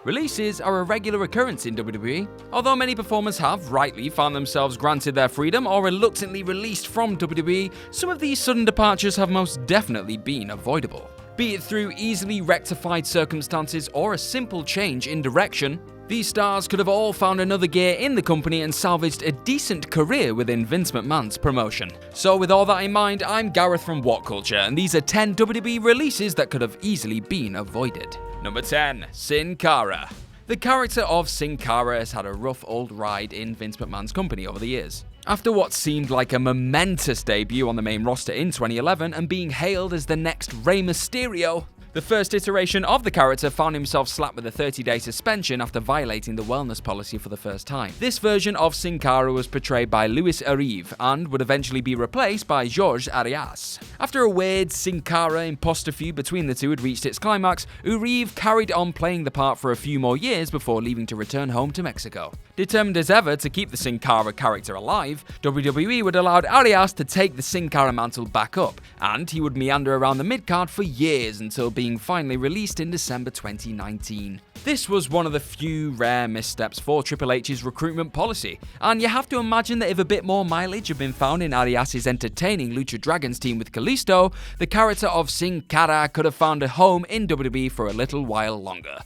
Releases are a regular occurrence in WWE. Although many performers have, rightly, found themselves granted their freedom or reluctantly released from WWE, some of these sudden departures have most definitely been avoidable. Be it through easily rectified circumstances or a simple change in direction, these stars could have all found another gear in the company and salvaged a decent career within Vince McMahon's promotion. So with all that in mind, I'm Gareth from What Culture, and these are 10 WWE releases that could have easily been avoided. Number 10. Sin Cara. The character of Sin Cara has had a rough old ride in Vince McMahon's company over the years. After what seemed like a momentous debut on the main roster in 2011 and being hailed as the next Rey Mysterio, the first iteration of the character found himself slapped with a 30-day suspension after violating the wellness policy for the first time. This version of Sin Cara was portrayed by Luis ARIES and would eventually be replaced by Jorge ARIES. After a weird Sin Cara imposter feud between the two had reached its climax, ARIES carried on playing the part for a few more years before leaving to return home to Mexico. Determined as ever to keep the Sin Cara character alive, WWE would allow ARIES to take the Sin Cara mantle back up, and he would meander around the mid-card for years until being finally released in December 2019. This was one of the few rare missteps for Triple H's recruitment policy, and you have to imagine that if a bit more mileage had been found in ARIES' entertaining Lucha Dragons team with Kalisto, the character of Sin Cara could have found a home in WWE for a little while longer.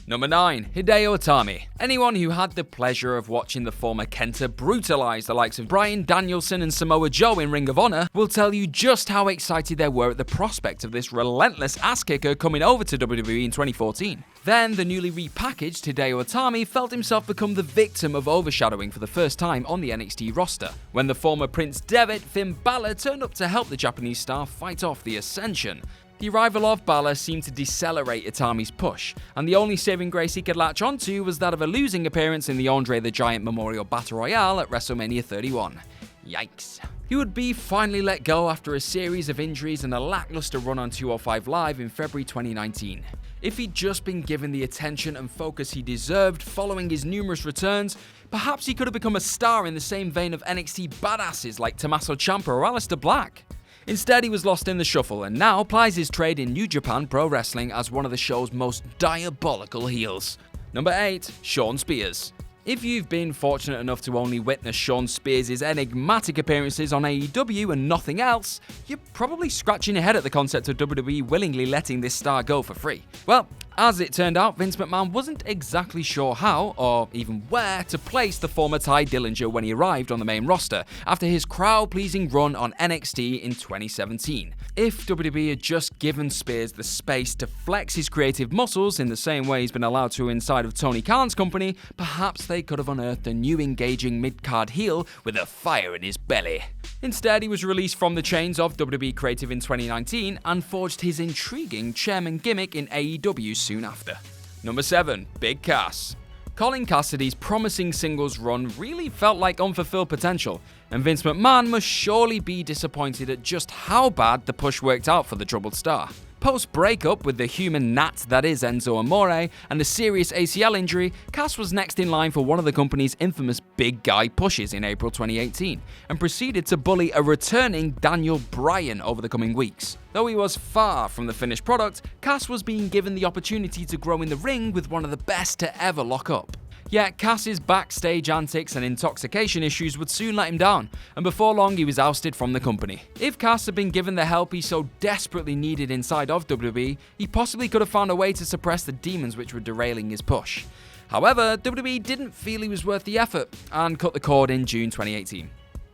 Number 9. Hideo Itami. Anyone who had the pleasure of watching the former Kenta brutalize the likes of Bryan Danielson and Samoa Joe in Ring of Honor will tell you just how excited they were at the prospect of this relentless ass-kicker coming over to WWE in 2014. Then, the newly repackaged Hideo Itami felt himself become the victim of overshadowing for the first time on the NXT roster, when the former Prince Devitt Finn Balor turned up to help the Japanese star fight off the Ascension. The arrival of Balor seemed to decelerate Itami's push, and the only saving grace he could latch onto was that of a losing appearance in the Andre the Giant Memorial Battle Royale at WrestleMania 31. Yikes. He would be finally let go after a series of injuries and a lackluster run on 205 Live in February 2019. If he'd just been given the attention and focus he deserved following his numerous returns, perhaps he could have become a star in the same vein of NXT badasses like Tommaso Ciampa or Aleister Black. Instead, he was lost in the shuffle and now plies his trade in New Japan Pro Wrestling as one of the show's most diabolical heels. Number 8. Shawn Spears. If you've been fortunate enough to only witness Shawn Spears' enigmatic appearances on AEW and nothing else, you're probably scratching your head at the concept of WWE willingly letting this star go for free. Well, as it turned out, Vince McMahon wasn't exactly sure how, or even where, to place the former Ty Dillinger when he arrived on the main roster after his crowd-pleasing run on NXT in 2017. If WWE had just given Spears the space to flex his creative muscles in the same way he's been allowed to inside of Tony Khan's company, perhaps they could have unearthed a new engaging mid-card heel with a fire in his belly. Instead, he was released from the chains of WWE Creative in 2019 and forged his intriguing chairman gimmick in AEW soon after. Number 7. Big Cass. Colin Cassidy's promising singles run really felt like unfulfilled potential, and Vince McMahon must surely be disappointed at just how bad the push worked out for the troubled star. Post-breakup with the human gnat that is Enzo Amore and a serious ACL injury, Cass was next in line for one of the company's infamous big guy pushes in April 2018 and proceeded to bully a returning Daniel Bryan over the coming weeks. Though he was far from the finished product, Cass was being given the opportunity to grow in the ring with one of the best to ever lock up. Yet Cass's backstage antics and intoxication issues would soon let him down, and before long he was ousted from the company. If Cass had been given the help he so desperately needed inside of WWE, he possibly could have found a way to suppress the demons which were derailing his push. However, WWE didn't feel he was worth the effort, and cut the cord in June 2018.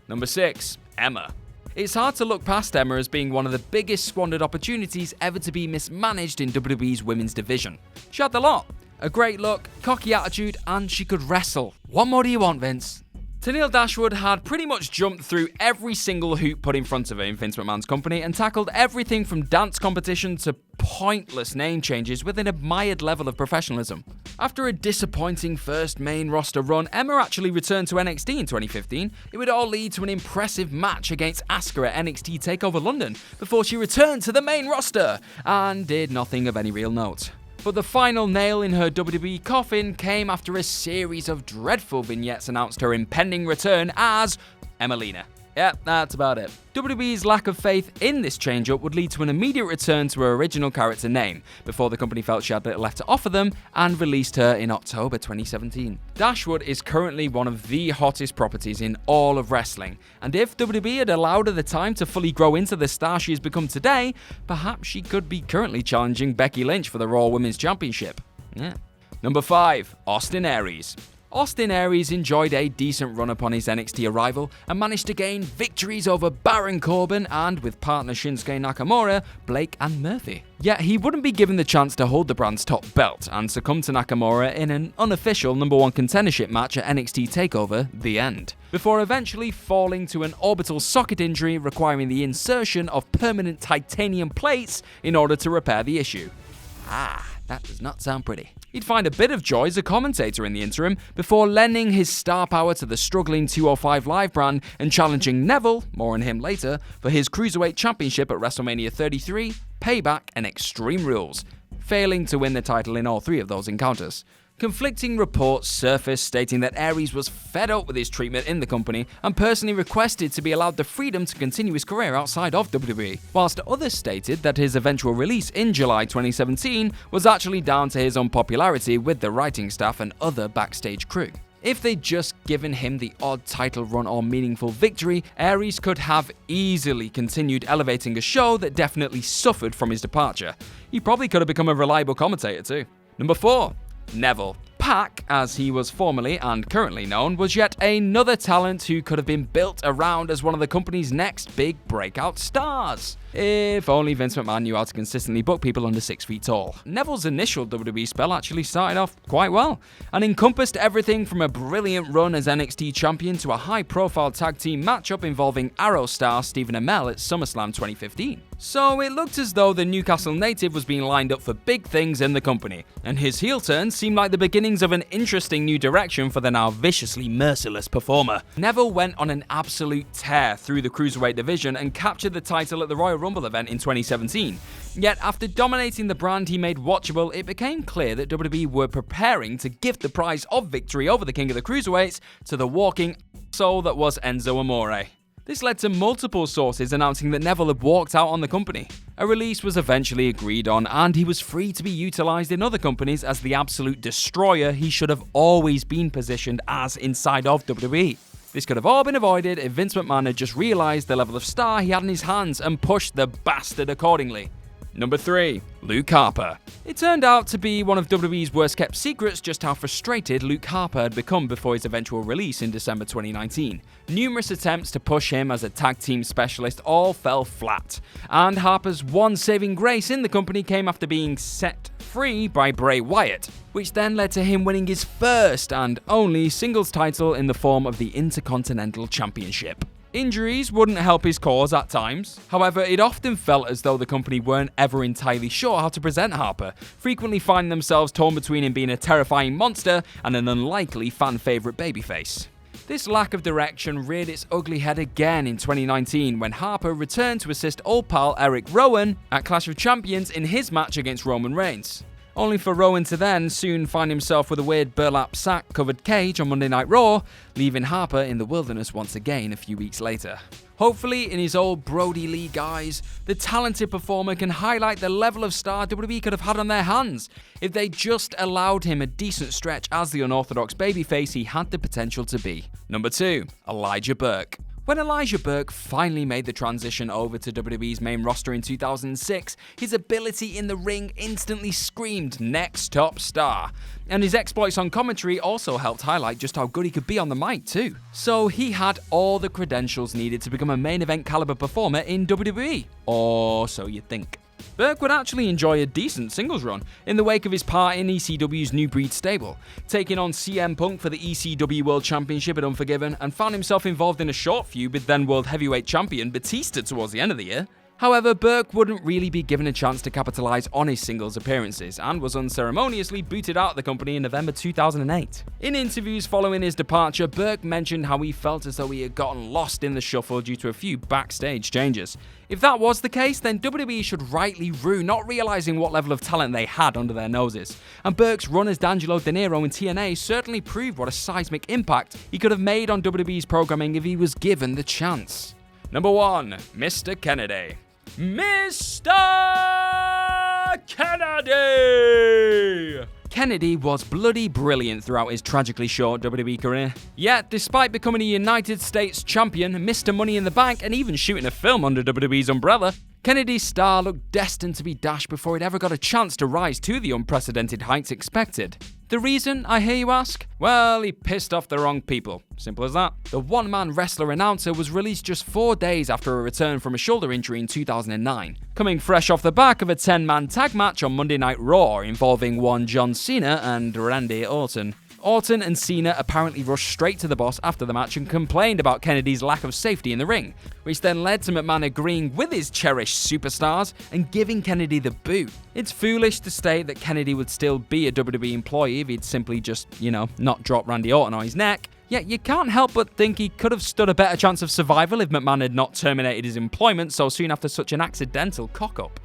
Number 6. Emma. It's hard to look past Emma as being one of the biggest squandered opportunities ever to be mismanaged in WWE's women's division. She had the lot. A great look, cocky attitude, and she could wrestle. What more do you want, Vince? Tennille Dashwood had pretty much jumped through every single hoop put in front of her in Vince McMahon's company and tackled everything from dance competition to pointless name changes with an admired level of professionalism. After a disappointing first main roster run, Emma actually returned to NXT in 2015. It would all lead to an impressive match against Asuka at NXT TakeOver London before she returned to the main roster and did nothing of any real note. But the final nail in her WWE coffin came after a series of dreadful vignettes announced her impending return as Emmalina. Yep, that's about it. WWE's lack of faith in this change-up would lead to an immediate return to her original character name, before the company felt she had little left to offer them, and released her in October 2017. Dashwood is currently one of the hottest properties in all of wrestling, and if WWE had allowed her the time to fully grow into the star she has become today, perhaps she could be currently challenging Becky Lynch for the Raw Women's Championship. Yeah. Number 5. Austin Aries. Austin Aries enjoyed a decent run upon his NXT arrival and managed to gain victories over Baron Corbin and, with partner Shinsuke Nakamura, Blake and Murphy. Yet he wouldn't be given the chance to hold the brand's top belt and succumb to Nakamura in an unofficial #1 contendership match at NXT TakeOver The End, before eventually falling to an orbital socket injury requiring the insertion of permanent titanium plates in order to repair the issue. That does not sound pretty. He'd find a bit of joy as a commentator in the interim, before lending his star power to the struggling 205 Live brand and challenging Neville, more on him later, for his Cruiserweight Championship at WrestleMania 33, Payback and Extreme Rules, failing to win the title in all 3 of those encounters. Conflicting reports surfaced stating that Aries was fed up with his treatment in the company and personally requested to be allowed the freedom to continue his career outside of WWE, whilst others stated that his eventual release in July 2017 was actually down to his unpopularity with the writing staff and other backstage crew. If they'd just given him the odd title run or meaningful victory, Aries could have easily continued elevating a show that definitely suffered from his departure. He probably could have become a reliable commentator too. Number 4. Neville. Pac, as he was formerly and currently known, was yet another talent who could have been built around as one of the company's next big breakout stars. If only Vince McMahon knew how to consistently book people under 6 feet tall. Neville's initial WWE spell actually started off quite well, and encompassed everything from a brilliant run as NXT champion to a high-profile tag team matchup involving Arrow star Stephen Amell at SummerSlam 2015. So it looked as though the Newcastle native was being lined up for big things in the company, and his heel turn seemed like the beginnings of an interesting new direction for the now viciously merciless performer. Neville went on an absolute tear through the Cruiserweight division and captured the title at the Royal Rumble event in 2017. Yet after dominating the brand he made watchable, it became clear that WWE were preparing to gift the prize of victory over the King of the Cruiserweights to the walking soul that was Enzo Amore. This led to multiple sources announcing that Neville had walked out on the company. A release was eventually agreed on, and he was free to be utilised in other companies as the absolute destroyer he should have always been positioned as inside of WWE. This could have all been avoided if Vince McMahon had just realised the level of star he had in his hands and pushed the bastard accordingly. Number 3. Luke Harper. It turned out to be one of WWE's worst kept secrets just how frustrated Luke Harper had become before his eventual release in December 2019. Numerous attempts to push him as a tag team specialist all fell flat, and Harper's one saving grace in the company came after being set free by Bray Wyatt, which then led to him winning his first and only singles title in the form of the Intercontinental Championship. Injuries wouldn't help his cause at times. However, it often felt as though the company weren't ever entirely sure how to present Harper, frequently finding themselves torn between him being a terrifying monster and an unlikely fan favourite babyface. This lack of direction reared its ugly head again in 2019 when Harper returned to assist old pal Eric Rowan at Clash of Champions in his match against Roman Reigns, only for Rowan to then soon find himself with a weird burlap sack covered cage on Monday Night Raw, leaving Harper in the wilderness once again a few weeks later. Hopefully, in his old Brody Lee guise, the talented performer can highlight the level of star WWE could have had on their hands if they just allowed him a decent stretch as the unorthodox babyface he had the potential to be. Number 2. Elijah Burke. When Elijah Burke finally made the transition over to WWE's main roster in 2006, his ability in the ring instantly screamed next top star. And his exploits on commentary also helped highlight just how good he could be on the mic too. So he had all the credentials needed to become a main event caliber performer in WWE. Or so you think. Burke would actually enjoy a decent singles run in the wake of his part in ECW's New Breed stable, taking on CM Punk for the ECW World Championship at Unforgiven, and found himself involved in a short feud with then World Heavyweight Champion Batista towards the end of the year. However, Burke wouldn't really be given a chance to capitalise on his singles appearances and was unceremoniously booted out of the company in November 2008. In interviews following his departure, Burke mentioned how he felt as though he had gotten lost in the shuffle due to a few backstage changes. If that was the case, then WWE should rightly rue not realising what level of talent they had under their noses. And Burke's run as D'Angelo De Niro in TNA certainly proved what a seismic impact he could have made on WWE's programming if he was given the chance. Number 1. Mr. Kennedy. Mr. Kennedy! Kennedy was bloody brilliant throughout his tragically short WWE career. Yet, despite becoming a United States champion, Mr. Money in the Bank, and even shooting a film under WWE's umbrella, Kennedy's star looked destined to be dashed before he'd ever got a chance to rise to the unprecedented heights expected. The reason, I hear you ask? Well, he pissed off the wrong people. Simple as that. The one-man wrestler announcer was released just 4 days after a return from a shoulder injury in 2009, coming fresh off the back of a 10-man tag match on Monday Night Raw involving one John Cena and Randy Orton. Orton and Cena apparently rushed straight to the boss after the match and complained about Kennedy's lack of safety in the ring, which then led to McMahon agreeing with his cherished superstars and giving Kennedy the boot. It's foolish to state that Kennedy would still be a WWE employee if he'd simply just, not drop Randy Orton on his neck. Yet you can't help but think he could have stood a better chance of survival if McMahon had not terminated his employment so soon after such an accidental cock-up.